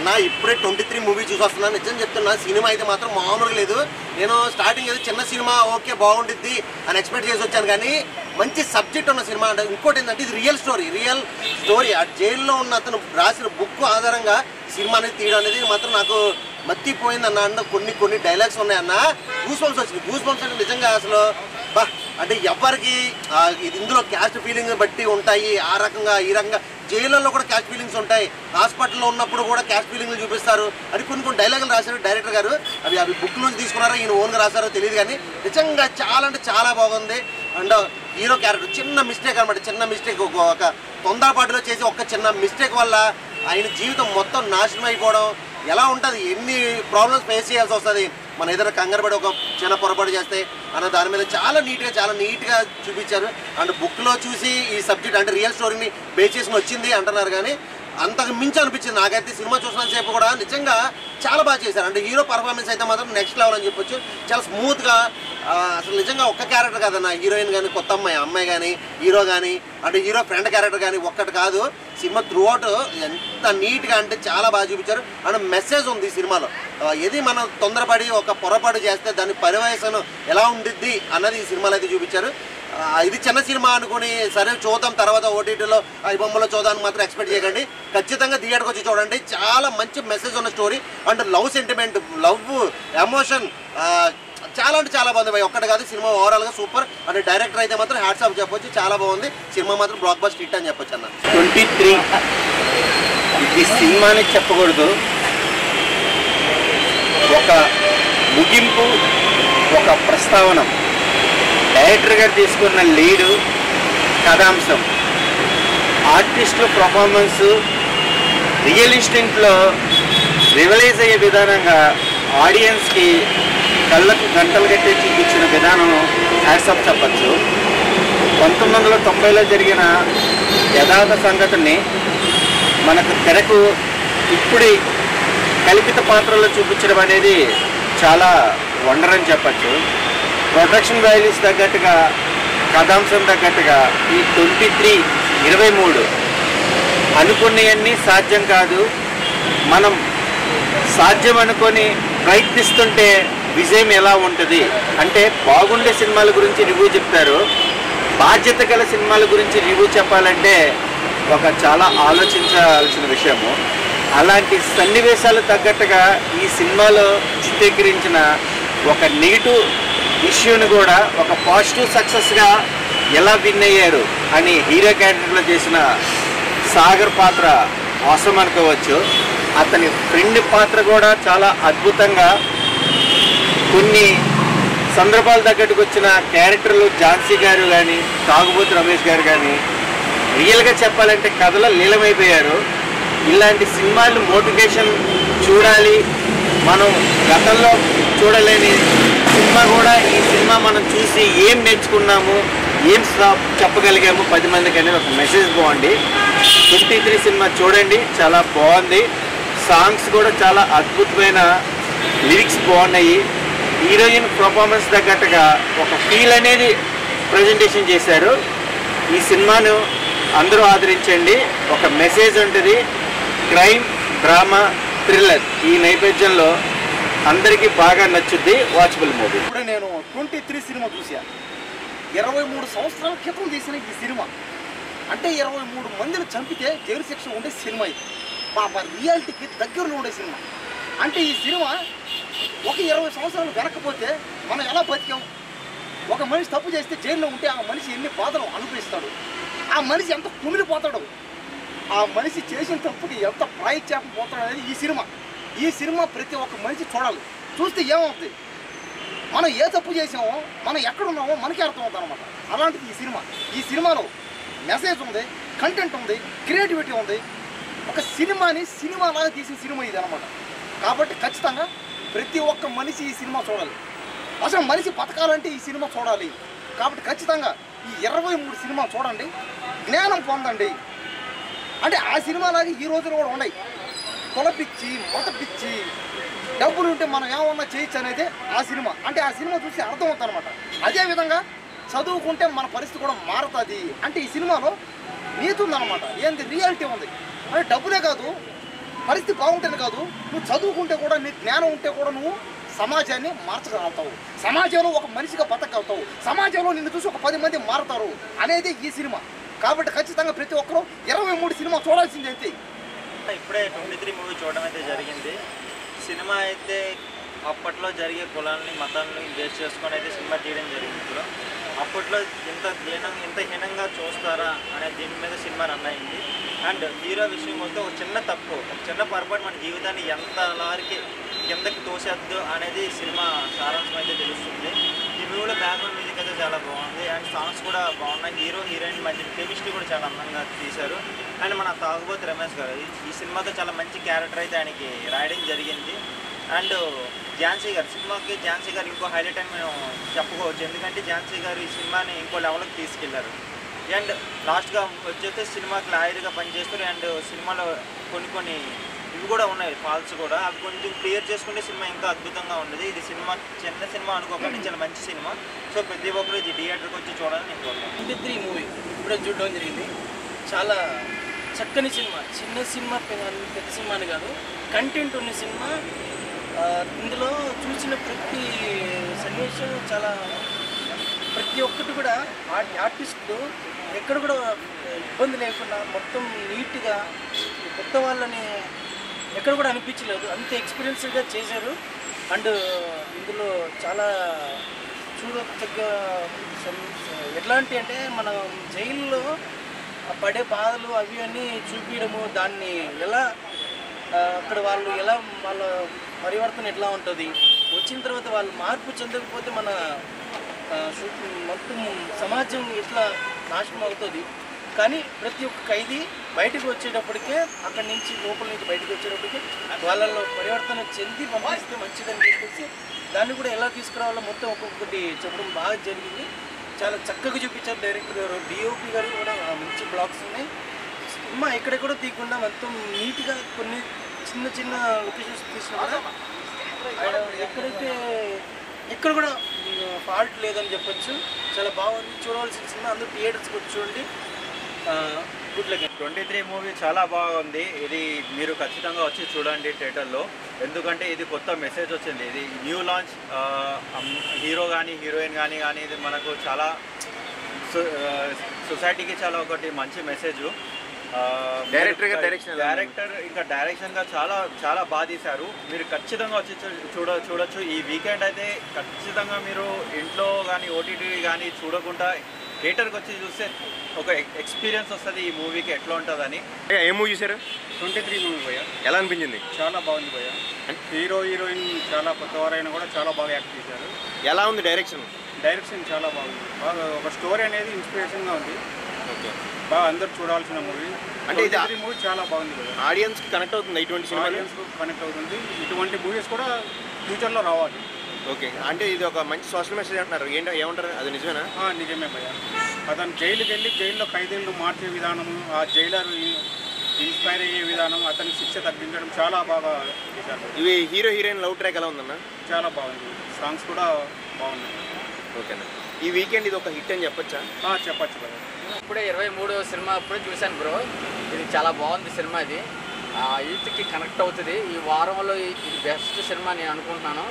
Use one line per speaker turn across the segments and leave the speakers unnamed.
అన్న ఇప్పుడే 23 మూవీ చూసి వస్తున్నాను. నిజం చెప్తున్నా, సినిమా అయితే మాత్రం మామూలుగా లేదు. నేను స్టార్టింగ్ ఏదో చిన్న సినిమా ఓకే బాగుండిద్ది అని ఎక్స్పెక్ట్ చేసి వచ్చాను, కానీ మంచి సబ్జెక్ట్ ఉన్న సినిమా. అంటే ఇంకోటి ఏంటంటే ఇది రియల్ స్టోరీ. ఆ జైల్లో ఉన్న అతను రాసిన బుక్ ఆధారంగా సినిమా అనేది తీయడం అనేది మాత్రం నాకు మర్చిపోయింది అన్న. కొన్ని డైలాగ్స్ ఉన్నాయన్న, గూస్ బంప్స్ అంటే నిజంగా అసలు బా. అంటే ఎవరికి ఇందులో క్యాస్ట్ ఫీలింగ్స్ బట్టి ఉంటాయి. ఆ రకంగా ఈ రకంగా జైళ్ళల్లో కూడా క్యాస్ట్ ఫీలింగ్స్ ఉంటాయి, హాస్పిటల్లో ఉన్నప్పుడు కూడా క్యాస్ట్ ఫీలింగ్లు చూపిస్తారు అని కొన్ని డైలాగులు రాశారు డైరెక్టర్ గారు. అవి బుక్ నుంచి తీసుకున్నారో ఈయన ఓన్గా రాశారో తెలియదు, కానీ నిజంగా చాలా అంటే చాలా బాగుంది. అండ్ హీరో క్యారెక్టర్ చిన్న మిస్టేక్ అనమాట, చిన్న మిస్టేక్ ఒక తొందరపాటులో చేసి ఒక చిన్న మిస్టేక్ వల్ల ఆయన జీవితం మొత్తం నాశనం అయిపోవడం ఎలా ఉంటుంది, ఎన్ని ప్రాబ్లమ్స్ ఫేస్ చేయాల్సి వస్తుంది మన ఏదైనా కంగారుపడి ఒక చిన్న పొరపాటు చేస్తే అన్న దాని మీద చాలా నీట్గా చూపించారు. అండ్ బుక్లో చూసి ఈ సబ్జెక్ట్ అంటే రియల్ స్టోరీని బేస్ చేసుకుని వచ్చింది అంటున్నారు, కానీ అంతకు మించి అనిపించింది నాకైతే. సినిమా చూసినంత సేపు కూడా నిజంగా చాలా బాగా చేశారు. అంటే హీరో పర్ఫార్మెన్స్ అయితే మాత్రం నెక్స్ట్ లెవెల్ అని చెప్పొచ్చు. చాలా స్మూత్గా, అసలు నిజంగా ఒక్క క్యారెక్టర్ కాదన్న, హీరోయిన్ కానీ కొత్త అమ్మాయి కానీ హీరో కానీ అంటే హీరో ఫ్రెండ్ క్యారెక్టర్ కానీ ఒక్కటి కాదు. సినిమా త్రూ అవుట్ ఎంత నీట్గా అంటే చాలా బాగా చూపించారు. అండ్ మెసేజ్ ఉంది ఈ సినిమాలో. ఏది మనం తొందరపడి ఒక పొరపాటు చేస్తే దాని పరివేశం ఎలా ఉండిద్ది అన్నది ఈ సినిమాలో అయితే చూపించారు. ఇది చిన్న సినిమా అనుకుని సరే చూద్దాం తర్వాత ఓటీటీలో ఈ బొమ్మలో చూద్దామని మాత్రం ఎక్స్పెక్ట్ చేయకండి. ఖచ్చితంగా థియేటర్కి వచ్చి చూడండి. చాలా మంచి మెసేజ్ ఉన్న story. And love sentiment, love emotion చాలా అంటే చాలా బాగుంది. ఒక్కటి కాదు, సినిమా ఓవరాల్గా సూపర్. అంటే డైరెక్టర్ అయితే మాత్రం హ్యాట్స్ ఆఫ్ చెప్పొచ్చు, చాలా బాగుంది. సినిమా మాత్రం బ్లాక్ బస్టర్ హిట్ అని చెప్పొచ్చు అన్న.
23 ఇది సినిమాని చెప్పకూడదు, ఒక ముగింపు, ఒక ప్రస్తావన. డైరెక్టర్ గారు తీసుకున్న లీడు, కథాంశం, ఆర్టిస్టుల పర్ఫార్మెన్సు, రియలిస్టిక్లో రివలైజ్ అయ్యే విధానంగా ఆడియన్స్కి కళ్ళకు గంటలు కట్టి చూపించిన విధానం హ్యాట్స్ ఆఫ్ చెప్పచ్చు. 1990లో జరిగిన యథార్థ సంఘటనని మనకు తెరకు ఇప్పుడే కల్పిత పాత్రలో చూపించడం అనేది చాలా వండర్ అని చెప్పచ్చు. ప్రొడక్షన్ వాల్యూస్ తగ్గట్టుగా, కథాంశం తగ్గట్టుగా ఈ 23 అనుకున్నవన్నీ సాధ్యం కాదు. మనం సాధ్యం అనుకొని ప్రయత్నిస్తుంటే విజయం ఎలా ఉంటుంది అంటే, బాగుండే సినిమాల గురించి రివ్యూ చెప్తారు, బాధ్యత గల సినిమాల గురించి రివ్యూ చెప్పాలంటే ఒక చాలా ఆలోచించాల్సిన విషయము. అలాంటి సన్నివేశాలు తగ్గట్టుగా ఈ సినిమాలో చిత్రీకరించిన ఒక నెగిటివ్ ఇష్యూని కూడా ఒక పాజిటివ్ సక్సెస్గా ఎలా విన్ అయ్యారు అని హీరో క్యారెక్టర్లో చేసిన సాగర్ పాత్ర అవసరం అనుకోవచ్చు. అతని ఫ్రెండ్ పాత్ర కూడా చాలా అద్భుతంగా, కొన్ని సందర్భాలు తగ్గట్టుకు వచ్చిన క్యారెక్టర్లు ఝాన్సీ గారు కానీ, తాగుబోతు రమేష్ గారు కానీ రియల్గా చెప్పాలంటే కథలో లీలమైపోయారు. ఇలాంటి సినిమాలు మోటివేషన్ చూడాలి, మనం గతంలో చూడలేని సినిమా కూడా ఈ సినిమా మనం చూసి ఏం నేర్చుకున్నాము, ఏం చెప్పగలిగాము 10 మందికి అనేది ఒక మెసేజ్ బాగుంది. 23 సినిమా చూడండి, చాలా బాగుంది. సాంగ్స్ కూడా చాలా అద్భుతమైన లిరిక్స్ బాగున్నాయి. హీరోయిన్ పర్ఫార్మెన్స్ తగ్గట్టుగా ఒక ఫీల్ అనేది ప్రజెంటేషన్ చేశారు. ఈ సినిమాను అందరూ ఆదరించండి. ఒక మెసేజ్ ఉంటుంది, క్రైమ్, డ్రామా, థ్రిల్లర్ ఈ నేపథ్యంలో అందరికీ బాగా నచ్చుద్ది. Watchable movie.
ఇప్పుడు నేను 23 సినిమా చూసా. 23 సంవత్సరాల క్రితం తీసిన ఈ సినిమా అంటే 23 మందిని చంపితే జైలు శిక్ష ఉండే సినిమా ఇది. పాప రియాలిటీకి దగ్గరలో ఉండే సినిమా. అంటే ఈ సినిమా ఒక 20 సంవత్సరాలు వెనకపోతే మనం ఎలా బతికాం, ఒక మనిషి తప్పు చేస్తే జైల్లో ఉంటే ఆ మనిషి ఎన్ని బాధలు అనుభవిస్తాడు, ఆ మనిషి ఎంత కుమిలిపోతాడు, ఆ మనిషి చేసిన తప్పుకి ఎంత ప్రాయశ్చిత్తం పోతాడు అనేది ఈ సినిమా ప్రతి ఒక్క మనిషి చూడాలి. చూస్తే ఏమవుతుంది, మనం ఏ తప్పు చేసామో, మనం ఎక్కడున్నామో మనకే అర్థమవుతుంది అనమాట. అలాంటిది ఈ సినిమాలో మెసేజ్ ఉంది, కంటెంట్ ఉంది, క్రియేటివిటీ ఉంది. ఒక సినిమాలాగా తీసిన సినిమా ఇది అనమాట. కాబట్టి ఖచ్చితంగా ప్రతి ఒక్క మనిషి ఈ సినిమా చూడాలి. అసలు మనిషి బతకాలంటే ఈ సినిమా చూడాలి. కాబట్టి ఖచ్చితంగా ఈ 23 సినిమా చూడండి, జ్ఞానం పొందండి. అంటే ఆ సినిమాలాగా ఈ రోజులు కూడా ఉన్నాయి. కులపిచ్చి, మత పిచ్చి, డబ్బులు ఉంటే మనం ఏమన్నా చేయొచ్చు అనేది ఆ సినిమా. అంటే ఆ సినిమా చూసి అర్థమవుతుంది అనమాట. అదేవిధంగా చదువుకుంటే మన పరిస్థితి కూడా మారుతుంది. అంటే ఈ సినిమాలో నీతి ఉందన్నమాట. ఏంది రియాలిటీ ఉంది. అంటే డబ్బులే కాదు, పరిస్థితి బాగుంటేనే కాదు, నువ్వు చదువుకుంటే కూడా, నీ జ్ఞానం ఉంటే కూడా నువ్వు సమాజాన్ని మార్చగలుగుతావు, సమాజంలో ఒక మనిషిగా బతకగలుగుతావు, సమాజంలో నిన్ను చూసి ఒక 10 మంది మారుతారు అనేది ఈ సినిమా. కాబట్టి ఖచ్చితంగా ప్రతి ఒక్కరూ 23 సినిమా చూడాల్సిందే అంతే.
ఇప్పుడే 23 మూవీ చూడడం అయితే జరిగింది. సినిమా అయితే అప్పట్లో జరిగే కులాలని మతాలని బేస్ చేసుకొని అయితే సినిమా తీయడం జరిగింది. ఇప్పుడు అప్పట్లో ఇంత హీనంగా చూస్తారా అనే దీని మీద సినిమా రన్ అయింది. అండ్ హీరో విషయం వస్తే ఒక చిన్న తప్పు, ఒక చిన్న పొరపాటు మన జీవితాన్ని ఎంత లారికి కిందకి తోసేద్దు అనేది సినిమా సారాంశం అయితే తెలుస్తుంది. ఈ మూవీలో బ్యాక్గ్రౌండ్ మ్యూజిక్ అయితే చాలా బాగుంది అండ్ సాంగ్స్ కూడా బాగున్నాయి. హీరో హీరోయిన్ మధ్య కెమిస్ట్రీ కూడా చాలా అందంగా తీశారు. అండ్ మన తాగుబోతు రమేష్ గారు ఈ సినిమాతో చాలా మంచి క్యారెక్టర్ అయితే ఆయనకి రాయడం జరిగింది. అండ్ ఝాన్సీ గారు, సినిమాకి ఝాన్సీ గారు ఇంకో హైలైట్ అని మేము చెప్పుకోవచ్చు. ఎందుకంటే ఝాన్సీ గారు ఈ సినిమాని ఇంకో లెవెల్కి తీసుకెళ్లారు. అండ్ లాస్ట్గా వచ్చేస్తే సినిమాకి లాయర్గా పనిచేస్తారు. అండ్ సినిమాలో కొన్ని ఇవి కూడా ఉన్నాయి, ఫాల్స్ కూడా, అవి కొంచెం క్లియర్ చేసుకుంటే సినిమా ఇంకా అద్భుతంగా ఉండేది. ఇది సినిమా చిన్న సినిమా అనుకోకండి, చాలా మంచి సినిమా. సో ప్రతి ఒక్కరు ఇది థియేటర్కి వచ్చి చూడాలని నేను కోరుతున్నాను.
23 మూవీ ఇప్పుడే చూడడం జరిగింది. చాలా చక్కని సినిమా, చిన్న సినిమా పెద్ద సినిమా అని కాదు, కంటెంట్ ఉన్న సినిమా. ఇందులో చూసిన ప్రతి సన్నివేశం చాలా, ప్రతి ఒక్కటి కూడా ఆర్టిస్టులు ఎక్కడ కూడా ఇబ్బంది లేకుండా మొత్తం నీట్గా కొత్త వాళ్ళని ఎక్కడ కూడా అనిపించలేదు, అంత ఎక్స్పీరియన్స్గా చేశారు. అండ్ ఇందులో చాలా చూడతగ్గ ఎట్లాంటి అంటే మన జైల్లో పడే బాధలు అవి అన్నీ చూపించడము, దాన్ని ఎలా అక్కడ వాళ్ళు ఎలా వాళ్ళ పరివర్తన ఎట్లా ఉంటుంది, వచ్చిన తర్వాత వాళ్ళు మార్పు చెందకపోతే మన మొత్తం సమాజం ఎట్లా నాశనం అవుతుంది. కానీ ప్రతి ఒక్క ఖైదీ బయటకు వచ్చేటప్పటికే, అక్కడి నుంచి లోపల నుంచి బయటకు వచ్చేటప్పటికే వాళ్ళల్లో పరివర్తన చెంది పంపిస్తే మంచిదని చెప్పేసి దాన్ని కూడా ఎలా తీసుకురావాలో మొత్తం ఒక్కొక్కటి చెప్పడం బాగా జరిగింది. చాలా చక్కగా చూపించారు డైరెక్టర్ గారు, డిఓపి గారు కూడా మంచి బ్లాగ్స్ ఉన్నాయి. సినిమా ఎక్కడెక్కడో తీయకుండా మొత్తం నీట్గా కొన్ని చిన్న లొకేషన్స్ తీసినా కూడా ఎక్కడైతే ఎక్కడ కూడా ఫాల్ట్ లేదని చెప్పొచ్చు. చాలా బాగుంది, చూడవలసిన సినిమా. అందరూ థియేటర్స్కి వచ్చి చూడండి. Good luck.
23 మూవీ చాలా బాగుంది. ఇది మీరు ఖచ్చితంగా వచ్చి చూడండి థియేటర్లో, ఎందుకంటే ఇది కొత్త మెసేజ్ వచ్చింది. ఇది న్యూ లాంచ్, హీరో కానీ హీరోయిన్ కానీ ఇది మనకు చాలా సొసైటీకి చాలా ఒకటి మంచి మెసేజ్. డైరెక్టర్ ఇంకా డైరెక్షన్గా చాలా బాగా తీశారు. మీరు ఖచ్చితంగా వచ్చి చూడొచ్చు. ఈ వీకెండ్ అయితే ఖచ్చితంగా మీరు ఇంట్లో కానీ ఓటీటీ కానీ చూడకుండా థియేటర్కి వచ్చి చూస్తే ఒక ఎక్స్పీరియన్స్ వస్తుంది ఈ మూవీకి ఎట్లా ఉంటుందని.
ఏ మూవీ చూసారు?
23 మూవీ భయ్య.
ఎలా అనిపించింది?
చాలా బాగుంది భయ్య. హీరో హీరోయిన్ చాలా కొత్తవారైనా కూడా చాలా బాగా యాక్ట్ చేశారు.
ఎలా ఉంది డైరెక్షన్?
డైరెక్షన్ చాలా బాగుంది. బాగా ఒక స్టోరీ అనేది ఇన్స్పిరేషన్గా ఉంది. బాగా అందరు చూడాల్సిన మూవీ. అంటే ఇది మూవీ చాలా బాగుంది కదా,
ఆడియన్స్కి కనెక్ట్ అవుతుంది. ఇటువంటి సినిమా
ఆడియన్స్కు కనెక్ట్ అవుతుంది. ఇటువంటి మూవీస్ కూడా ఫ్యూచర్లో రావాలి.
ఓకే, అంటే ఇది ఒక మంచి సోషల్ మెసేజ్ అంటున్నారు, ఏమంటారు, అది నిజమేనా?
నిజమే భయ్య. అతను జైలుకి వెళ్ళి జైల్లో ఖైదీలను మార్చే విధానము, ఆ జైలర్ ఇన్స్పైర్ అయ్యే విధానం, అతని శిక్ష తగ్గించడం చాలా బాగా చేశారు.
ఇవి హీరో హీరోయిన్ లవ్ ట్రాక్ ఎలా ఉందన్న?
చాలా బాగుంది. సాంగ్స్ కూడా బాగున్నాయి.
ఓకేనా, ఈ వీకెండ్ ఇది ఒక హిట్ అని చెప్పొచ్చా?
చెప్పచ్చు కదా.
ఇప్పుడే 23 సినిమా ఇప్పుడే చూశాను బ్రో. ఇది చాలా బాగుంది సినిమా. ఇది యూత్కి కనెక్ట్ అవుతుంది. ఈ వారంలో ఇది బెస్ట్ సినిమా నేను అనుకుంటున్నాను.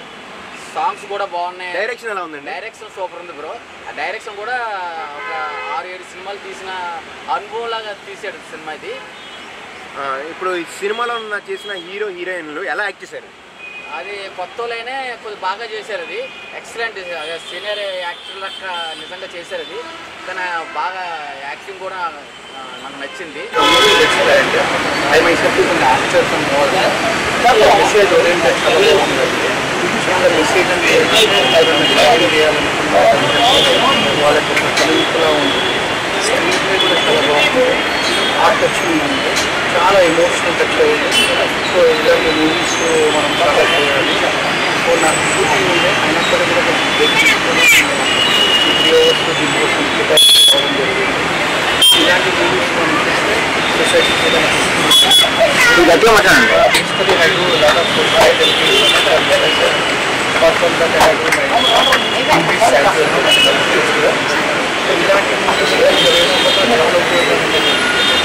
సాంగ్స్ కూడా బాగున్నాయి.
డైరెక్షన్ ఎలా ఉందండి?
డైరెక్షన్ సూపర్ ఉంది బ్రో. ఆ డైరెక్షన్ కూడా ఒక 6-7 సినిమాలు తీసిన అనుభవంలాగా తీసాడు సినిమా ఇది.
ఇప్పుడు ఈ సినిమాలో చేసిన హీరో హీరోయిన్లు ఎలా యాక్ట్ చేశారు?
అది కొత్తలైనే కొద్దిగా బాగా చేశారు. అది ఎక్సలెంట్. సీనియర్ యాక్టర్ లెక్క నిజంగా చేశారు. అది కానీ బాగా యాక్టింగ్ కూడా నాకు నచ్చింది.
చాలా ఎమోషనల్ టచ్ అయ్యింది. సో ఇలాంటి మూవీస్ మనం చాలా చేయాలి. సో నాకు షూటింగ్ ఉండే అయినప్పటికీ కూడా 3 అవర్స్ డివోషన్ కావడం జరిగింది. ఇలాంటి మూవీస్ మనం చూస్తే సొసైటీ కూడా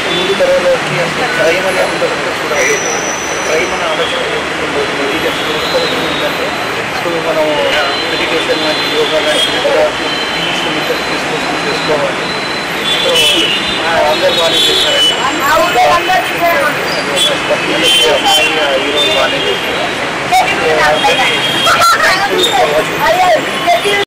ముందు తరంలోకి ఏమని అందరూ చూడాలి.
కాలేజ్